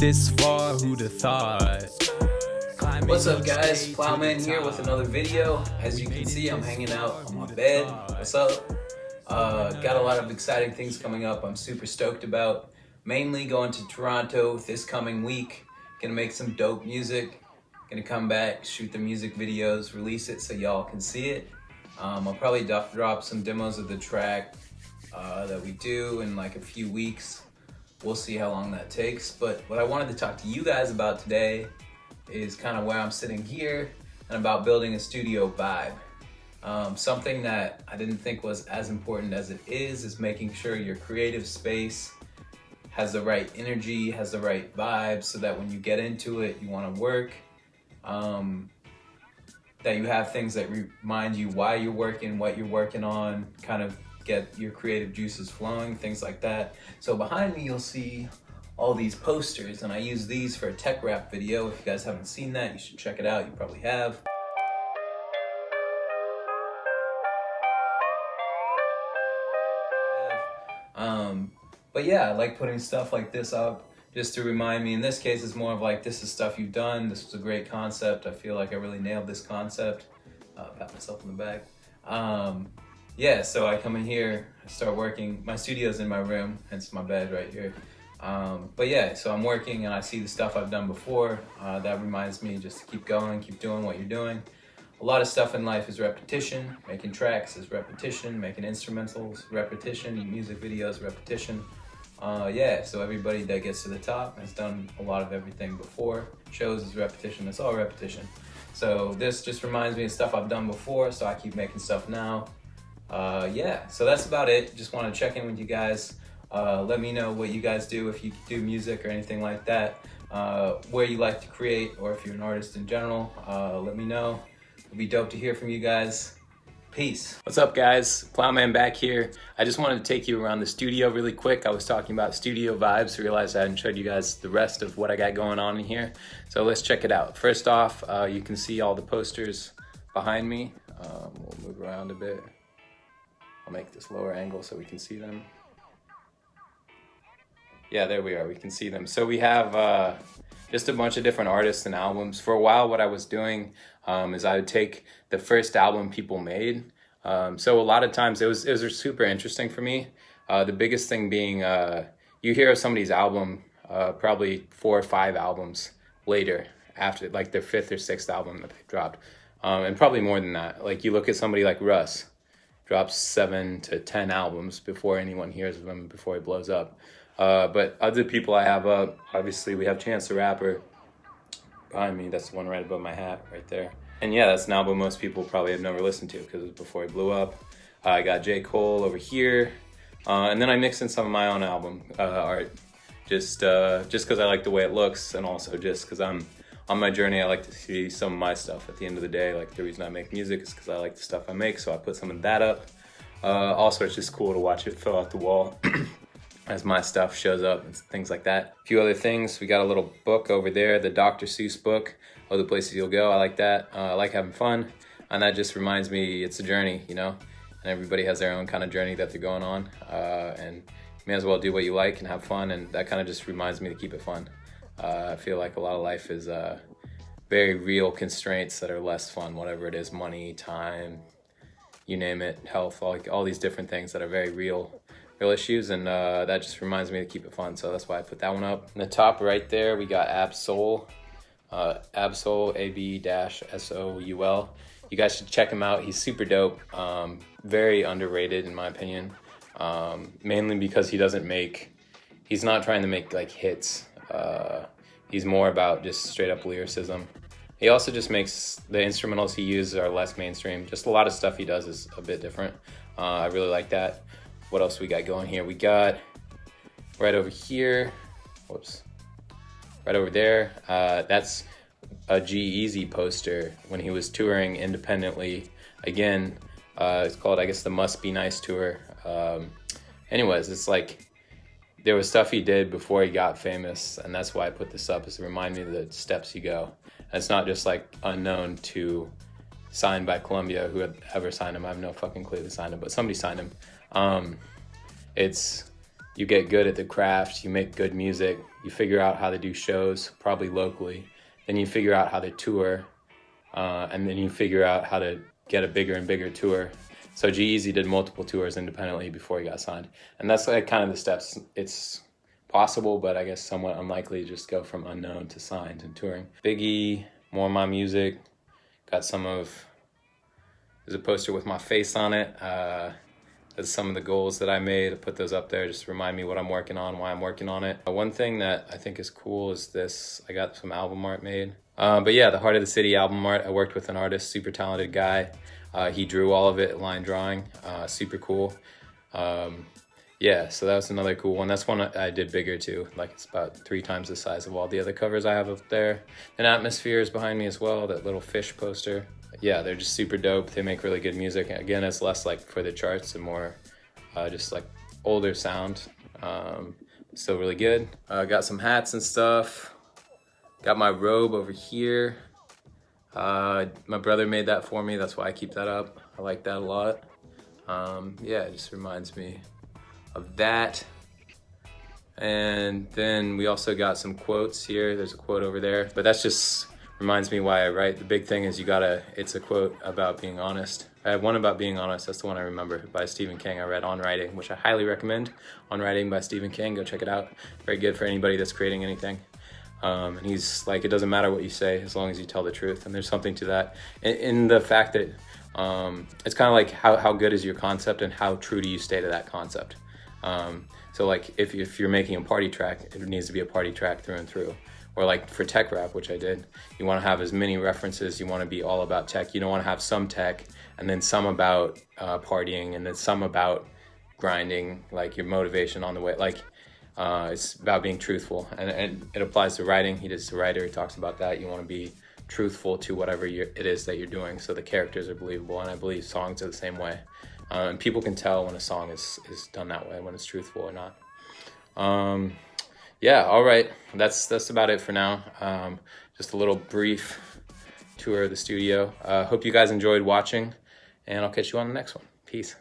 this far, who'd have thought? What's up guys, Plowman here with another video. As you can see, I'm hanging out on my bed. What's up? Got a lot of exciting things coming up I'm super stoked about. Mainly going to Toronto this coming week. Gonna make some dope music. Gonna come back, shoot the music videos, release it so y'all can see it. I'll probably drop some demos of the track that we do in like a few weeks. We'll see how long that takes. But what I wanted to talk to you guys about today is kind of where I'm sitting here and about building a studio vibe. Something that I didn't think was as important as it is making sure your creative space has the right energy, has the right vibe, so that when you get into it, you want to work. That you have things that remind you why you're working, what you're working on, kind of get your creative juices flowing, things like that. So behind me, you'll see all these posters, and I use these for a tech rap video. If you guys haven't seen that, you should check it out. You probably have. But yeah, I like putting stuff like this up just to remind me. In this case, it's more of like, this is stuff you've done. This was a great concept. I feel like I really nailed this concept. Pat myself in the back. Yeah, so I come in here, I start working. My studio's in my room, hence my bed right here. But yeah, so I'm working and I see the stuff I've done before. That reminds me just to keep going, keep doing what you're doing. A lot of stuff in life is repetition. Making tracks is repetition. Making instrumentals, repetition. Music videos, repetition. Yeah, so everybody that gets to the top has done a lot of everything before. Shows is repetition. It's all repetition. So this just reminds me of stuff I've done before, so I keep making stuff now. Yeah, so that's about it. Just want to check in with you guys. Let me know what you guys do, if you do music or anything like that, where you like to create, or if you're an artist in general. Let me know. It'd be dope to hear from you guys. Peace. What's up guys? Plowman back here. I just wanted to take you around the studio really quick. I was talking about studio vibes, realized I hadn't showed you guys the rest of what I got going on in here. So let's check it out. First off, you can see all the posters behind me. We'll move around a bit. I'll make this lower angle so we can see them. Yeah, there we are, we can see them. So we have just a bunch of different artists and albums. For a while, what I was doing is I would take the first album people made. So a lot of times it was super interesting for me. The biggest thing being, you hear of somebody's album probably 4 or 5 albums later, after like their 5th or 6th album that they dropped. And probably more than that. Like you look at somebody like Russ, drops 7 to 10 albums before anyone hears of him, before he blows up. But other people I have up, obviously we have Chance the Rapper behind me. That's the one right above my hat right there. And yeah, that's an album most people probably have never listened to because it was before he blew up. I got J. Cole over here. And then I mixed in some of my own album art just because I like the way it looks, and also just because I'm on my journey. I like to see some of my stuff at the end of the day. Like the reason I make music is because I like the stuff I make, so I put some of that up. Also, it's just cool to watch it fill out the wall as my stuff shows up and things like that. A few other things, we got a little book over there, the Dr. Seuss book, Other Places You'll Go. I like that. I like having fun, and that just reminds me it's a journey, you know, and everybody has their own kind of journey that they're going on, and you may as well do what you like and have fun, and that kind of just reminds me to keep it fun. I feel like a lot of life is very real constraints that are less fun, whatever it is, money, time, you name it, health, all these different things that are very real issues, and that just reminds me to keep it fun, so that's why I put that one up. In the top right there, we got Absol, Absol, AB-SOUL. You guys should check him out. He's super dope, very underrated in my opinion, mainly because he's not trying to make like hits. He's more about just straight up lyricism. He also just makes the instrumentals he uses are less mainstream. Just a lot of stuff he does is a bit different. I really like that. What else we got going here? We got right over here, whoops, right over there. That's a G-Eazy poster when he was touring independently. Again, it's called, I guess, the Must Be Nice tour. Anyways, it's like there was stuff he did before he got famous, and that's why I put this up, is to remind me of the steps you go. And it's not just like unknown to signed by Columbia, who had ever signed him. I have no fucking clue who signed him, but somebody signed him. It's, you get good at the craft, you make good music, You figure out how to do shows, probably locally. Then you figure out how to tour, and then you figure out how to get a bigger and bigger tour. So G-Eazy did multiple tours independently before he got signed. And that's like kind of the steps. It's possible, but I guess somewhat unlikely to just go from unknown to signed and touring. Biggie, more of my music. Got there's a poster with my face on it. That's some of the goals that I made. I put those up there just to remind me what I'm working on, why I'm working on it. One thing that I think is cool is this. I got some album art made. But yeah, the Heart of the City album art. I worked with an artist, super talented guy. He drew all of it, line drawing, super cool. Yeah, so that was another cool one. That's one I did bigger too. Like it's about 3 times the size of all the other covers I have up there. And Atmosphere is behind me as well, that little fish poster. Yeah, they're just super dope. They make really good music. Again, it's less like for the charts and more just like older sound. Still really good. Got some hats and stuff. Got my robe over here. My brother made that for me. That's why I keep that up. I like that a lot. Yeah, it just reminds me of that. And then we also got some quotes here. There's a quote over there, but that's just reminds me why I write. The big thing is it's a quote about being honest. I have one about being honest. That's the one I remember by Stephen King. I read On Writing, which I highly recommend. On Writing by Stephen King. Go check it out. Very good for anybody that's creating anything. And he's like, it doesn't matter what you say as long as you tell the truth. And there's something to that in the fact that it's kind of like how good is your concept and how true do you stay to that concept. So like if you're making a party track, it needs to be a party track through and through. Or like for tech rap, which I did, you want to have as many references. You want to be all about tech. You don't want to have some tech and then some about partying and then some about grinding, like your motivation on the way. Like it's about being truthful, and it applies to writing. He's a writer. He talks about that. You want to be truthful to whatever it is that you're doing, so the characters are believable. And I believe songs are the same way. And people can tell when a song is done that way, when it's truthful or not. Yeah, all right. That's about it for now. Just a little brief tour of the studio. Hope you guys enjoyed watching, and I'll catch you on the next one. Peace.